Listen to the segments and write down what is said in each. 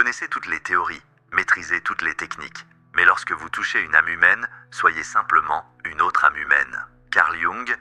connaissez toutes les théories, maîtrisez toutes les techniques. Mais lorsque vous touchez une âme humaine, soyez simplement une autre âme humaine. Carl Jung.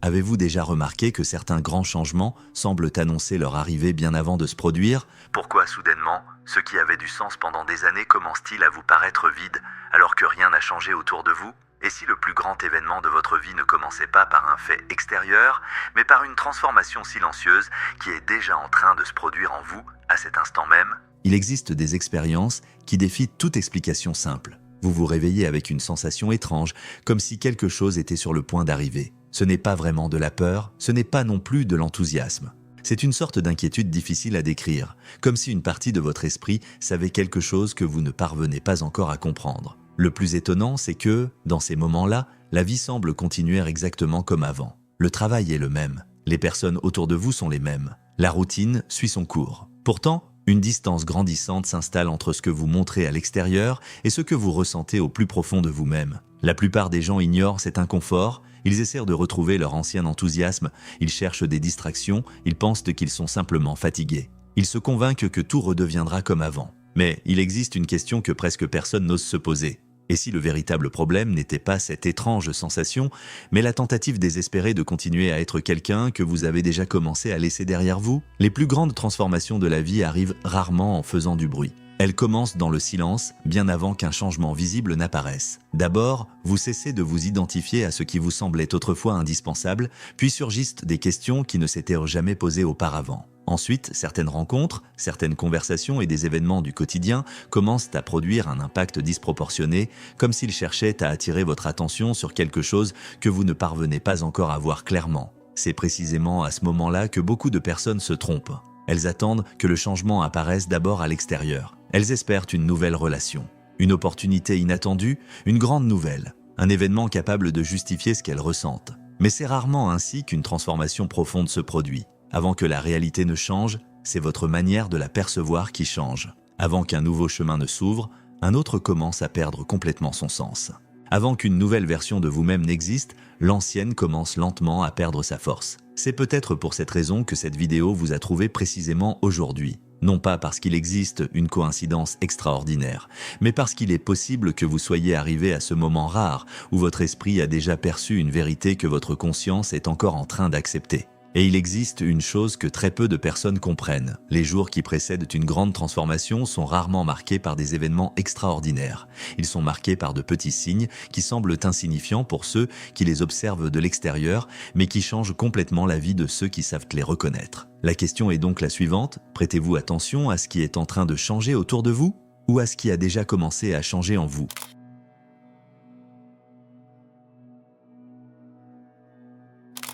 Avez-vous déjà remarqué que certains grands changements semblent annoncer leur arrivée bien avant de se produire? Pourquoi soudainement, ce qui avait du sens pendant des années commence-t-il à vous paraître vide, alors que rien n'a changé autour de vous? Et si le plus grand événement de votre vie ne commençait pas par un fait extérieur, mais par une transformation silencieuse qui est déjà en train de se produire en vous, à cet instant même? Il existe des expériences qui défient toute explication simple. Vous vous réveillez avec une sensation étrange, comme si quelque chose était sur le point d'arriver. Ce n'est pas vraiment de la peur, ce n'est pas non plus de l'enthousiasme. C'est une sorte d'inquiétude difficile à décrire, comme si une partie de votre esprit savait quelque chose que vous ne parvenez pas encore à comprendre. Le plus étonnant, c'est que, dans ces moments-là, la vie semble continuer exactement comme avant. Le travail est le même, les personnes autour de vous sont les mêmes, la routine suit son cours. Pourtant, une distance grandissante s'installe entre ce que vous montrez à l'extérieur et ce que vous ressentez au plus profond de vous-même. La plupart des gens ignorent cet inconfort, ils essaient de retrouver leur ancien enthousiasme, ils cherchent des distractions, ils pensent qu'ils sont simplement fatigués. Ils se convainquent que tout redeviendra comme avant. Mais il existe une question que presque personne n'ose se poser. Et si le véritable problème n'était pas cette étrange sensation, mais la tentative désespérée de continuer à être quelqu'un que vous avez déjà commencé à laisser derrière vous? Les plus grandes transformations de la vie arrivent rarement en faisant du bruit. Elles commencent dans le silence, bien avant qu'un changement visible n'apparaisse. D'abord, vous cessez de vous identifier à ce qui vous semblait autrefois indispensable, puis surgissent des questions qui ne s'étaient jamais posées auparavant. Ensuite, certaines rencontres, certaines conversations et des événements du quotidien commencent à produire un impact disproportionné, comme s'ils cherchaient à attirer votre attention sur quelque chose que vous ne parvenez pas encore à voir clairement. C'est précisément à ce moment-là que beaucoup de personnes se trompent. Elles attendent que le changement apparaisse d'abord à l'extérieur. Elles espèrent une nouvelle relation, une opportunité inattendue, une grande nouvelle, un événement capable de justifier ce qu'elles ressentent. Mais c'est rarement ainsi qu'une transformation profonde se produit. Avant que la réalité ne change, c'est votre manière de la percevoir qui change. Avant qu'un nouveau chemin ne s'ouvre, un autre commence à perdre complètement son sens. Avant qu'une nouvelle version de vous-même n'existe, l'ancienne commence lentement à perdre sa force. C'est peut-être pour cette raison que cette vidéo vous a trouvé précisément aujourd'hui. Non pas parce qu'il existe une coïncidence extraordinaire, mais parce qu'il est possible que vous soyez arrivé à ce moment rare où votre esprit a déjà perçu une vérité que votre conscience est encore en train d'accepter. Et il existe une chose que très peu de personnes comprennent. Les jours qui précèdent une grande transformation sont rarement marqués par des événements extraordinaires. Ils sont marqués par de petits signes qui semblent insignifiants pour ceux qui les observent de l'extérieur, mais qui changent complètement la vie de ceux qui savent les reconnaître. La question est donc la suivante, prêtez-vous attention à ce qui est en train de changer autour de vous ou à ce qui a déjà commencé à changer en vous?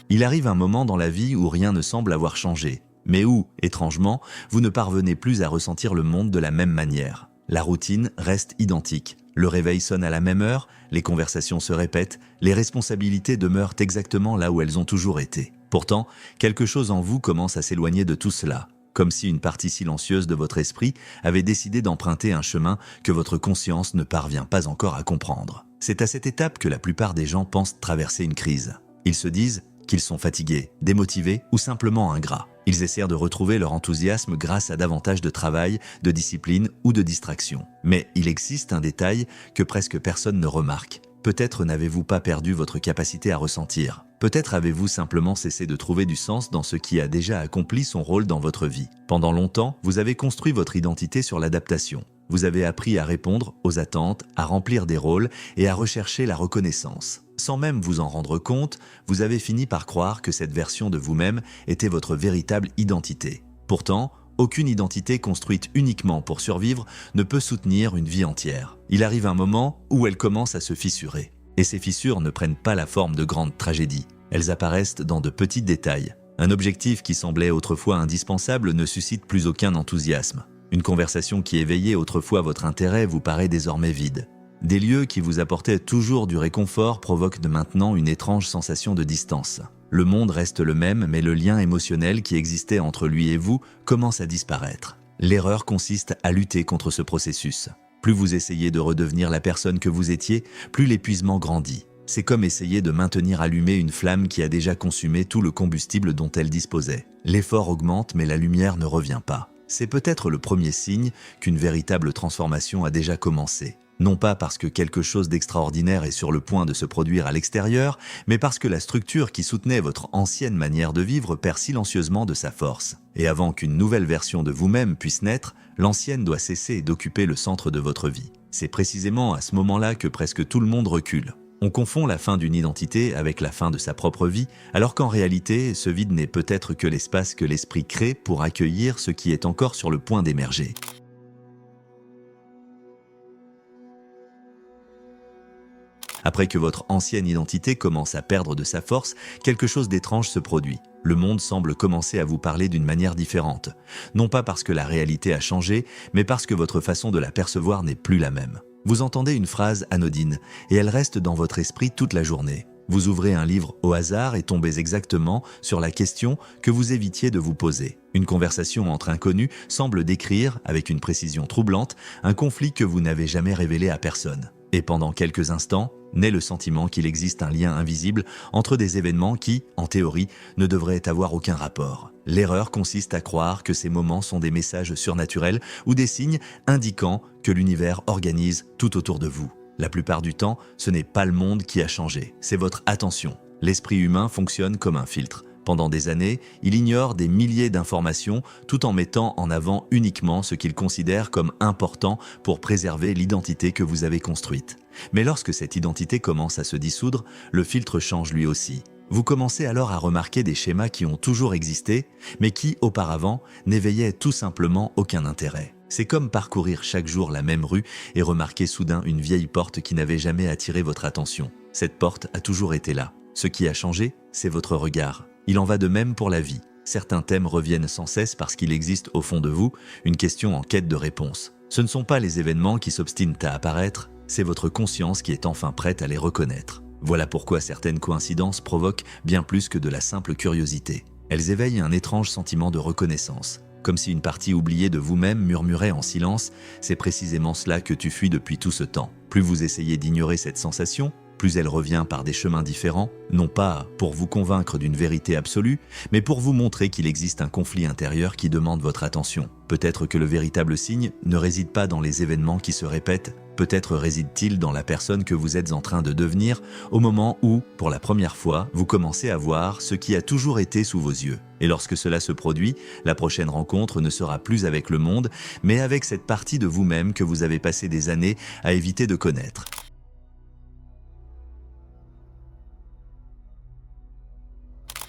Il arrive un moment dans la vie où rien ne semble avoir changé, mais où, étrangement, vous ne parvenez plus à ressentir le monde de la même manière. La routine reste identique. Le réveil sonne à la même heure, les conversations se répètent, les responsabilités demeurent exactement là où elles ont toujours été. Pourtant, quelque chose en vous commence à s'éloigner de tout cela, comme si une partie silencieuse de votre esprit avait décidé d'emprunter un chemin que votre conscience ne parvient pas encore à comprendre. C'est à cette étape que la plupart des gens pensent traverser une crise. Ils se disent qu'ils sont fatigués, démotivés ou simplement ingrats. Ils essaient de retrouver leur enthousiasme grâce à davantage de travail, de discipline ou de distraction. Mais il existe un détail que presque personne ne remarque. Peut-être n'avez-vous pas perdu votre capacité à ressentir. Peut-être avez-vous simplement cessé de trouver du sens dans ce qui a déjà accompli son rôle dans votre vie. Pendant longtemps, vous avez construit votre identité sur l'adaptation. Vous avez appris à répondre aux attentes, à remplir des rôles et à rechercher la reconnaissance. Sans même vous en rendre compte, vous avez fini par croire que cette version de vous-même était votre véritable identité. Pourtant, aucune identité construite uniquement pour survivre ne peut soutenir une vie entière. Il arrive un moment où elle commence à se fissurer. Et ces fissures ne prennent pas la forme de grandes tragédies. Elles apparaissent dans de petits détails. Un objectif qui semblait autrefois indispensable ne suscite plus aucun enthousiasme. Une conversation qui éveillait autrefois votre intérêt vous paraît désormais vide. Des lieux qui vous apportaient toujours du réconfort provoquent de maintenant une étrange sensation de distance. Le monde reste le même, mais le lien émotionnel qui existait entre lui et vous commence à disparaître. L'erreur consiste à lutter contre ce processus. Plus vous essayez de redevenir la personne que vous étiez, plus l'épuisement grandit. C'est comme essayer de maintenir allumée une flamme qui a déjà consumé tout le combustible dont elle disposait. L'effort augmente, mais la lumière ne revient pas. c'est peut-être le premier signe qu'une véritable transformation a déjà commencé. Non pas parce que quelque chose d'extraordinaire est sur le point de se produire à l'extérieur, mais parce que la structure qui soutenait votre ancienne manière de vivre perd silencieusement de sa force. Et avant qu'une nouvelle version de vous-même puisse naître, l'ancienne doit cesser d'occuper le centre de votre vie. C'est précisément à ce moment-là que presque tout le monde recule. On confond la fin d'une identité avec la fin de sa propre vie, alors qu'en réalité, ce vide n'est peut-être que l'espace que l'esprit crée pour accueillir ce qui est encore sur le point d'émerger. Après que votre ancienne identité commence à perdre de sa force, quelque chose d'étrange se produit. Le monde semble commencer à vous parler d'une manière différente. Non pas parce que la réalité a changé, mais parce que votre façon de la percevoir n'est plus la même. Vous entendez une phrase anodine, et elle reste dans votre esprit toute la journée. Vous ouvrez un livre au hasard et tombez exactement sur la question que vous évitiez de vous poser. Une conversation entre inconnus semble décrire, avec une précision troublante, un conflit que vous n'avez jamais révélé à personne. Et pendant quelques instants, naît le sentiment qu'il existe un lien invisible entre des événements qui, en théorie, ne devraient avoir aucun rapport. L'erreur consiste à croire que ces moments sont des messages surnaturels ou des signes indiquant que l'univers organise tout autour de vous. La plupart du temps, ce n'est pas le monde qui a changé, c'est votre attention. L'esprit humain fonctionne comme un filtre. Pendant des années, il ignore des milliers d'informations tout en mettant en avant uniquement ce qu'il considère comme important pour préserver l'identité que vous avez construite. Mais lorsque cette identité commence à se dissoudre, le filtre change lui aussi. Vous commencez alors à remarquer des schémas qui ont toujours existé, mais qui, auparavant, n'éveillaient tout simplement aucun intérêt. C'est comme parcourir chaque jour la même rue et remarquer soudain une vieille porte qui n'avait jamais attiré votre attention. Cette porte a toujours été là. Ce qui a changé, c'est votre regard. Il en va de même pour la vie. Certains thèmes reviennent sans cesse parce qu'il existe au fond de vous une question en quête de réponse. Ce ne sont pas les événements qui s'obstinent à apparaître, c'est votre conscience qui est enfin prête à les reconnaître. Voilà pourquoi certaines coïncidences provoquent bien plus que de la simple curiosité. Elles éveillent un étrange sentiment de reconnaissance. Comme si une partie oubliée de vous-même murmurait en silence, c'est précisément cela que tu fuis depuis tout ce temps. Plus vous essayez d'ignorer cette sensation, plus elle revient par des chemins différents, non pas pour vous convaincre d'une vérité absolue, mais pour vous montrer qu'il existe un conflit intérieur qui demande votre attention. Peut-être que le véritable signe ne réside pas dans les événements qui se répètent, peut-être réside-t-il dans la personne que vous êtes en train de devenir au moment où, pour la première fois, vous commencez à voir ce qui a toujours été sous vos yeux. Et lorsque cela se produit, la prochaine rencontre ne sera plus avec le monde, mais avec cette partie de vous-même que vous avez passé des années à éviter de connaître.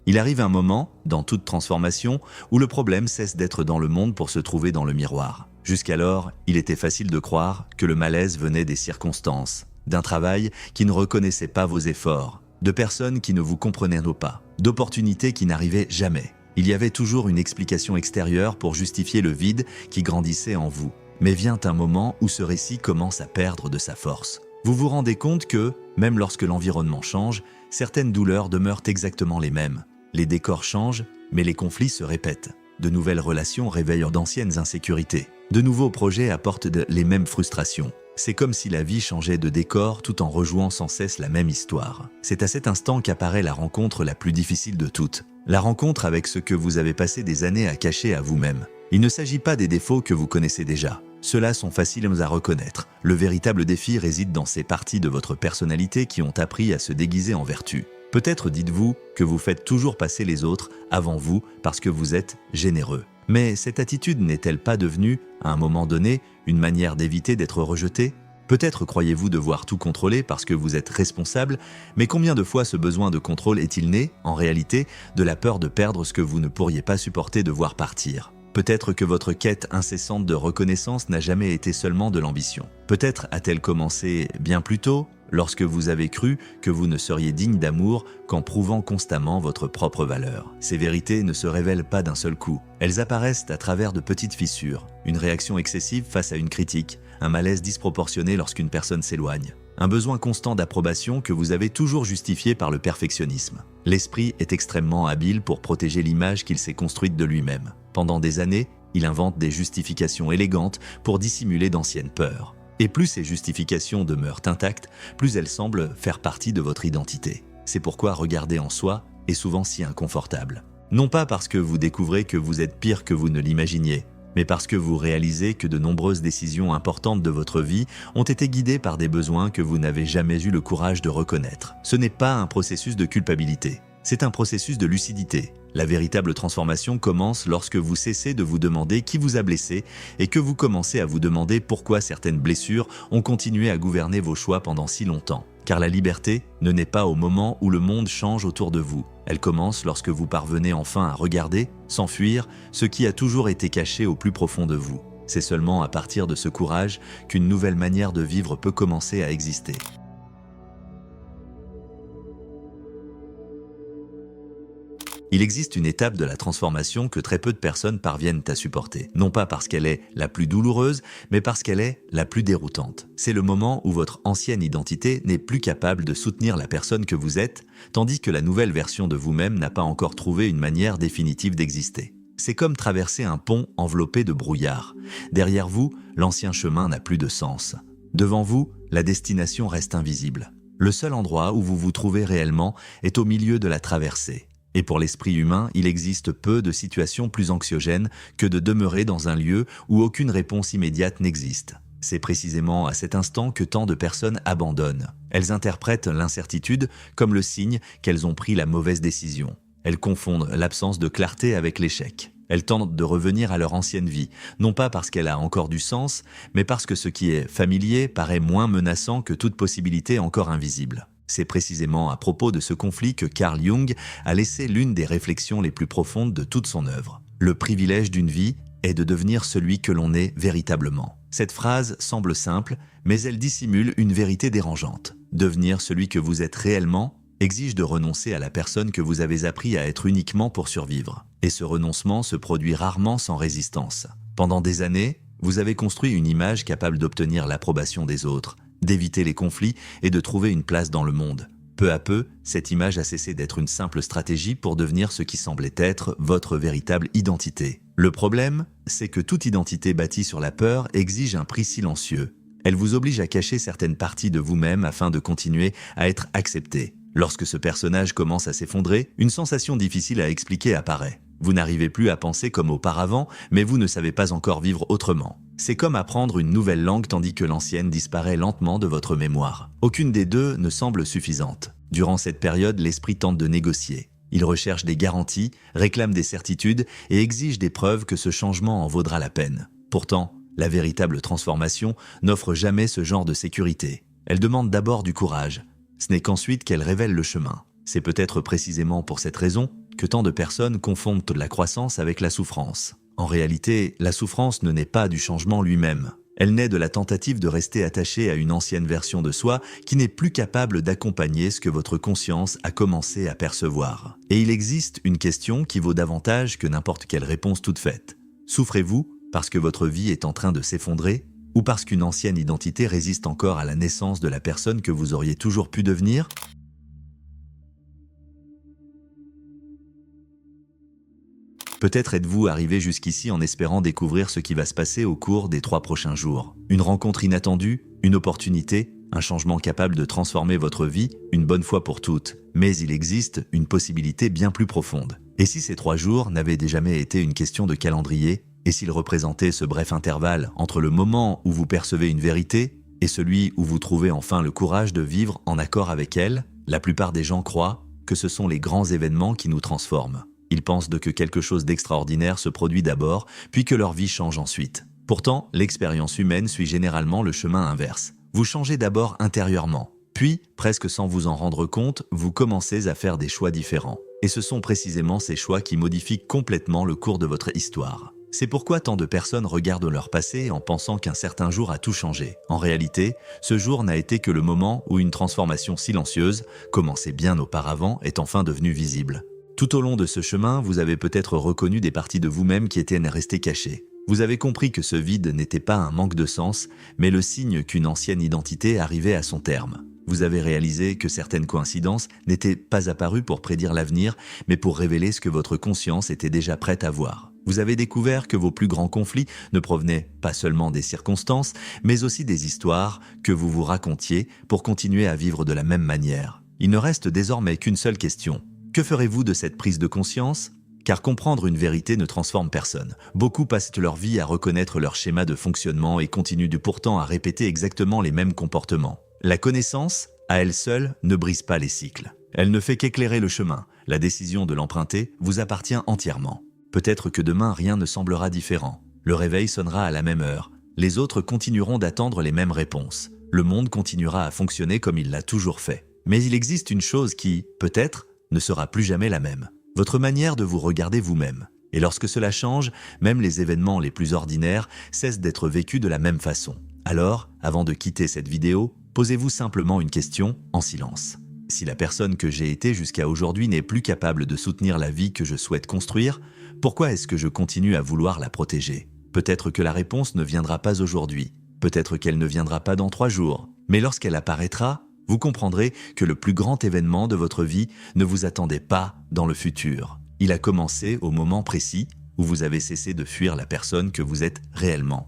Il arrive un moment, dans toute transformation, où le problème cesse d'être dans le monde pour se trouver dans le miroir. Jusqu'alors, il était facile de croire que le malaise venait des circonstances, d'un travail qui ne reconnaissait pas vos efforts, de personnes qui ne vous comprenaient pas, d'opportunités qui n'arrivaient jamais. Il y avait toujours une explication extérieure pour justifier le vide qui grandissait en vous. Mais vient un moment où ce récit commence à perdre de sa force. Vous vous rendez compte que, même lorsque l'environnement change, certaines douleurs demeurent exactement les mêmes. Les décors changent, mais les conflits se répètent. De nouvelles relations réveillent d'anciennes insécurités. De nouveaux projets apportent les mêmes frustrations. C'est comme si la vie changeait de décor tout en rejouant sans cesse la même histoire. C'est à cet instant qu'apparaît la rencontre la plus difficile de toutes. La rencontre avec ce que vous avez passé des années à cacher à vous-même. Il ne s'agit pas des défauts que vous connaissez déjà. Ceux-là sont faciles à reconnaître. Le véritable défi réside dans ces parties de votre personnalité qui ont appris à se déguiser en vertu. Peut-être dites-vous que vous faites toujours passer les autres avant vous parce que vous êtes généreux. Mais cette attitude n'est-elle pas devenue, à un moment donné, une manière d'éviter d'être rejeté ? Peut-être croyez-vous devoir tout contrôler parce que vous êtes responsable, mais combien de fois ce besoin de contrôle est-il né, en réalité, de la peur de perdre ce que vous ne pourriez pas supporter de voir partir ? Peut-être que votre quête incessante de reconnaissance n'a jamais été seulement de l'ambition. Peut-être a-t-elle commencé bien plus tôt, lorsque vous avez cru que vous ne seriez digne d'amour qu'en prouvant constamment votre propre valeur. Ces vérités ne se révèlent pas d'un seul coup. Elles apparaissent à travers de petites fissures, une réaction excessive face à une critique, un malaise disproportionné lorsqu'une personne s'éloigne, un besoin constant d'approbation que vous avez toujours justifié par le perfectionnisme. L'esprit est extrêmement habile pour protéger l'image qu'il s'est construite de lui-même. Pendant des années, il invente des justifications élégantes pour dissimuler d'anciennes peurs. Et plus ces justifications demeurent intactes, plus elles semblent faire partie de votre identité. C'est pourquoi regarder en soi est souvent si inconfortable. Non pas parce que vous découvrez que vous êtes pire que vous ne l'imaginiez, mais parce que vous réalisez que de nombreuses décisions importantes de votre vie ont été guidées par des besoins que vous n'avez jamais eu le courage de reconnaître. Ce n'est pas un processus de culpabilité, c'est un processus de lucidité. La véritable transformation commence lorsque vous cessez de vous demander qui vous a blessé et que vous commencez à vous demander pourquoi certaines blessures ont continué à gouverner vos choix pendant si longtemps. Car la liberté ne naît pas au moment où le monde change autour de vous. Elle commence lorsque vous parvenez enfin à regarder, sans fuir, ce qui a toujours été caché au plus profond de vous. C'est seulement à partir de ce courage qu'une nouvelle manière de vivre peut commencer à exister. Il existe une étape de la transformation que très peu de personnes parviennent à supporter. Non pas parce qu'elle est la plus douloureuse, mais parce qu'elle est la plus déroutante. C'est le moment où votre ancienne identité n'est plus capable de soutenir la personne que vous êtes, tandis que la nouvelle version de vous-même n'a pas encore trouvé une manière définitive d'exister. C'est comme traverser un pont enveloppé de brouillard. Derrière vous, l'ancien chemin n'a plus de sens. Devant vous, la destination reste invisible. Le seul endroit où vous vous trouvez réellement est au milieu de la traversée. Et pour l'esprit humain, il existe peu de situations plus anxiogènes que de demeurer dans un lieu où aucune réponse immédiate n'existe. C'est précisément à cet instant que tant de personnes abandonnent. Elles interprètent l'incertitude comme le signe qu'elles ont pris la mauvaise décision. Elles confondent l'absence de clarté avec l'échec. Elles tentent de revenir à leur ancienne vie, non pas parce qu'elle a encore du sens, mais parce que ce qui est familier paraît moins menaçant que toute possibilité encore invisible. C'est précisément à propos de ce conflit que Carl Jung a laissé l'une des réflexions les plus profondes de toute son œuvre. Le privilège d'une vie est de devenir celui que l'on est véritablement. Cette phrase semble simple, mais elle dissimule une vérité dérangeante. Devenir celui que vous êtes réellement exige de renoncer à la personne que vous avez appris à être uniquement pour survivre. Et ce renoncement se produit rarement sans résistance. Pendant des années, vous avez construit une image capable d'obtenir l'approbation des autres, d'éviter les conflits et de trouver une place dans le monde. Peu à peu, cette image a cessé d'être une simple stratégie pour devenir ce qui semblait être votre véritable identité. Le problème, c'est que toute identité bâtie sur la peur exige un prix silencieux. Elle vous oblige à cacher certaines parties de vous-même afin de continuer à être accepté. Lorsque ce personnage commence à s'effondrer, une sensation difficile à expliquer apparaît. Vous n'arrivez plus à penser comme auparavant, mais vous ne savez pas encore vivre autrement. C'est comme apprendre une nouvelle langue tandis que l'ancienne disparaît lentement de votre mémoire. Aucune des deux ne semble suffisante. Durant cette période, l'esprit tente de négocier. Il recherche des garanties, réclame des certitudes et exige des preuves que ce changement en vaudra la peine. Pourtant, la véritable transformation n'offre jamais ce genre de sécurité. Elle demande d'abord du courage. Ce n'est qu'ensuite qu'elle révèle le chemin. C'est peut-être précisément pour cette raison que tant de personnes confondent la croissance avec la souffrance. En réalité, la souffrance ne naît pas du changement lui-même. Elle naît de la tentative de rester attaché à une ancienne version de soi qui n'est plus capable d'accompagner ce que votre conscience a commencé à percevoir. Et il existe une question qui vaut davantage que n'importe quelle réponse toute faite. Souffrez-vous parce que votre vie est en train de s'effondrer ou parce qu'une ancienne identité résiste encore à la naissance de la personne que vous auriez toujours pu devenir ? Peut-être êtes-vous arrivé jusqu'ici en espérant découvrir ce qui va se passer au cours des 3 prochains jours. Une rencontre inattendue, une opportunité, un changement capable de transformer votre vie une bonne fois pour toutes. Mais il existe une possibilité bien plus profonde. Et si ces 3 jours n'avaient jamais été une question de calendrier ? Et s'ils représentaient ce bref intervalle entre le moment où vous percevez une vérité et celui où vous trouvez enfin le courage de vivre en accord avec elle ? La plupart des gens croient que ce sont les grands événements qui nous transforment. Ils pensent que quelque chose d'extraordinaire se produit d'abord, puis que leur vie change ensuite. Pourtant, l'expérience humaine suit généralement le chemin inverse. Vous changez d'abord intérieurement, puis, presque sans vous en rendre compte, vous commencez à faire des choix différents. Et ce sont précisément ces choix qui modifient complètement le cours de votre histoire. C'est pourquoi tant de personnes regardent leur passé en pensant qu'un certain jour a tout changé. En réalité, ce jour n'a été que le moment où une transformation silencieuse, commencée bien auparavant, est enfin devenue visible. Tout au long de ce chemin, vous avez peut-être reconnu des parties de vous-même qui étaient restées cachées. Vous avez compris que ce vide n'était pas un manque de sens, mais le signe qu'une ancienne identité arrivait à son terme. Vous avez réalisé que certaines coïncidences n'étaient pas apparues pour prédire l'avenir, mais pour révéler ce que votre conscience était déjà prête à voir. Vous avez découvert que vos plus grands conflits ne provenaient pas seulement des circonstances, mais aussi des histoires que vous vous racontiez pour continuer à vivre de la même manière. Il ne reste désormais qu'une seule question. Que ferez-vous de cette prise de conscience ? car comprendre une vérité ne transforme personne. Beaucoup passent leur vie à reconnaître leur schéma de fonctionnement et continuent pourtant à répéter exactement les mêmes comportements. La connaissance, à elle seule, ne brise pas les cycles. Elle ne fait qu'éclairer le chemin. La décision de l'emprunter vous appartient entièrement. Peut-être que demain rien ne semblera différent. Le réveil sonnera à la même heure. Les autres continueront d'attendre les mêmes réponses. Le monde continuera à fonctionner comme il l'a toujours fait. Mais il existe une chose qui, peut-être, ne sera plus jamais la même. Votre manière de vous regarder vous-même. Et lorsque cela change, même les événements les plus ordinaires cessent d'être vécus de la même façon. Alors, avant de quitter cette vidéo, posez-vous simplement une question en silence. Si la personne que j'ai été jusqu'à aujourd'hui n'est plus capable de soutenir la vie que je souhaite construire, pourquoi est-ce que je continue à vouloir la protéger ? Peut-être que la réponse ne viendra pas aujourd'hui, peut-être qu'elle ne viendra pas dans 3 jours, mais lorsqu'elle apparaîtra, vous comprendrez que le plus grand événement de votre vie ne vous attendait pas dans le futur. Il a commencé au moment précis où vous avez cessé de fuir la personne que vous êtes réellement.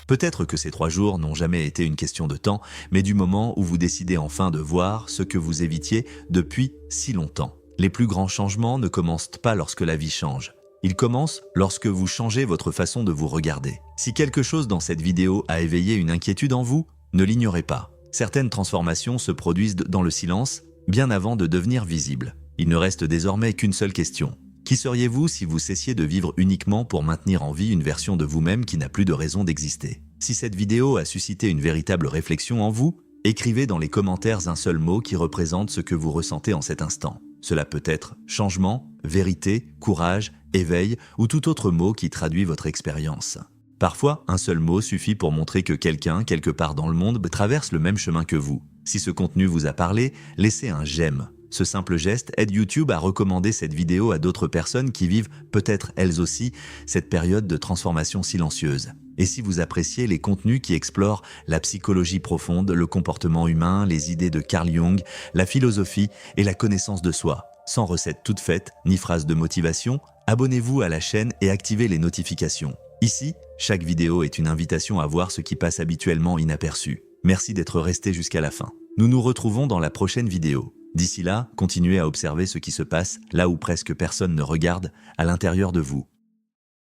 Peut-être que ces 3 jours n'ont jamais été une question de temps, mais du moment où vous décidez enfin de voir ce que vous évitiez depuis si longtemps. Les plus grands changements ne commencent pas lorsque la vie change. Ils commencent lorsque vous changez votre façon de vous regarder. Si quelque chose dans cette vidéo a éveillé une inquiétude en vous, ne l'ignorez pas. Certaines transformations se produisent dans le silence, bien avant de devenir visibles. Il ne reste désormais qu'une seule question. Qui seriez-vous si vous cessiez de vivre uniquement pour maintenir en vie une version de vous-même qui n'a plus de raison d'exister ? Si cette vidéo a suscité une véritable réflexion en vous, écrivez dans les commentaires un seul mot qui représente ce que vous ressentez en cet instant. Cela peut être changement, vérité, courage, éveil ou tout autre mot qui traduit votre expérience. Parfois, un seul mot suffit pour montrer que quelqu'un, quelque part dans le monde, traverse le même chemin que vous. Si ce contenu vous a parlé, laissez un j'aime. Ce simple geste aide YouTube à recommander cette vidéo à d'autres personnes qui vivent, peut-être elles aussi, cette période de transformation silencieuse. Et si vous appréciez les contenus qui explorent la psychologie profonde, le comportement humain, les idées de Carl Jung, la philosophie et la connaissance de soi, sans recette toute faite ni phrase de motivation, abonnez-vous à la chaîne et activez les notifications. Ici, chaque vidéo est une invitation à voir ce qui passe habituellement inaperçu. Merci d'être resté jusqu'à la fin. Nous nous retrouvons dans la prochaine vidéo. D'ici là, continuez à observer ce qui se passe là où presque personne ne regarde, à l'intérieur de vous.